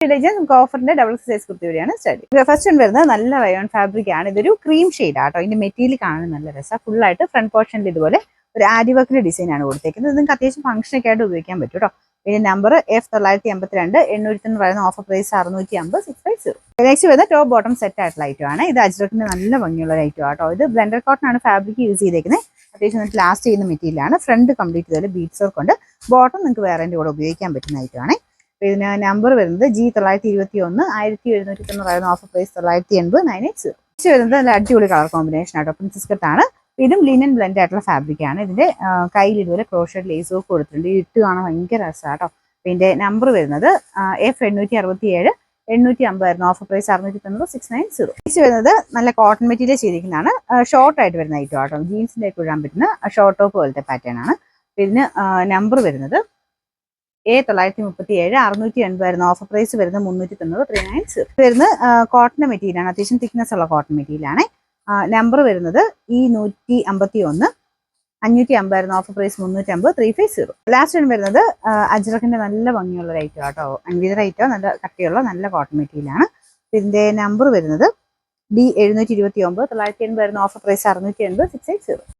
നമുക്ക് ഓഫറിന്റെ double size kurti വരെയാണ് start. First വരുന്നത് നല്ല റയോൺ ഫാബ്രിക് ആണ്. ഇതൊരു ക്രീം ഷെയ്ഡ് ആട്ടോ. ഇതിന്റെ മെറ്റീരിയൽ കാണാൻ നല്ല രസമാണ്. ഫുൾ ആയിട്ട് ഫ്രണ്ട് പോർഷനിൽ ഇതുപോലെ ഒരു ആരി വർക്കിന്റെ ഡിസൈൻ ആണ് കൊടുത്തേക്കുന്നത്. നിങ്ങൾക്ക് അത്യാവശ്യം ഫംഗ്ഷൻ ഒക്കെ ആയിട്ട് ഉപയോഗിക്കാൻ പറ്റും കേട്ടോ. ഇതിന്റെ number F982 800 offer price 650 650. Next വരുന്ന ടോപ്പ് ബോട്ടം സെറ്റ് ആയിട്ടുള്ള ഐറ്റം ആണ്. ഇത് അജ്രക്കിന്റെ നല്ല ഭംഗിയുള്ള ഒരു ഐറ്റം ആട്ടോ. ഇത് ബ്ലെൻഡർ കോട്ടൺ ആണ് ഫാബ്രിക് യൂസ് ചെയ്തേക്കുന്നത്. അത്യാവശ്യം നമുക്ക് ലാസ്റ്റ് ചെയ്യുന്ന മെറ്റീരിയൽ ആണ്. ഫ്രണ്ട് കംപ്ലീറ്റ് ചെയ്താൽ ബീഡ്സ് വർക്ക് ഉണ്ട്. ബോട്ടം നിങ്ങൾക്ക് വേറെ കൂടെ ഉപയോഗിക്കാൻ പറ്റുന്ന ഐറ്റം ആണ്. ഇതിന് നമ്പർ വരുന്നത് G921 1790 ഓഫർ പ്രൈസ് 980 980. നെക്സ്റ്റ് വരുന്നത് നല്ല അടിപൊളി കളർ കോമ്പിനേഷൻ ആട്ടോ. പ്രിൻസസ് കട്ട് ആണ്. ഇതും ലിനൻ ബ്ലെൻഡ് ആയിട്ടുള്ള ഫാബ്രിക് ആണ്. ഇതിന്റെ കയ്യിൽ ഇതുപോലെ ക്രോഷഡ് ലേസ് ഒക്കെ കൊടുത്തിട്ടുണ്ട്. ഇട്ട് കാണാൻ ഭയങ്കര രസമാട്ടോ. ഇതിന്റെ നമ്പർ വരുന്നത് F867 850 ഓഫർ പ്രൈസ് 690 690. നെക്സ്റ്റ് വരുന്നത് നല്ല കോട്ടൺ മെറ്റീരിയൽ ചെയ്തിരിക്കുന്നതാണ്. ഷോർട്ട് ആയിട്ട് വരുന്ന ഐറ്റം ആട്ടോ. ജീൻസിന്റെ ഒക്കെ ഇടാൻ പറ്റുന്ന ഷോർട്ട് ടോപ്പ് പോലത്തെ പാറ്റേൺ ആണ്. ഇതിന് നമ്പർ വരുന്നത് A937 680 ഓഫർ പ്രൈസ് വരുന്നത് 390 390. വരുന്ന കോട്ടൺ മെറ്റീരിയൽ ആണ്. അത്യാവശ്യം തിക്നെസ് ഉള്ള കോട്ടൺ മെറ്റീരിയൽ ആണ്. നമ്പർ വരുന്നത് E151 550 ഓഫർ പ്രൈസ് 350 350. ലാസ്റ്റ് വരുന്നത് അജ്രക്കിന്റെ നല്ല ഭംഗിയുള്ള ഒരു ഐറ്റം ആട്ടോ. അൻവിതർ ഐറ്റം നല്ല കട്ടിയുള്ള നല്ല കോട്ടൺ മെറ്റീരിയൽ ആണ്. ഇതിന്റെ നമ്പർ വരുന്നത് D729 980 ഓഫർ പ്രൈസ് 680 680.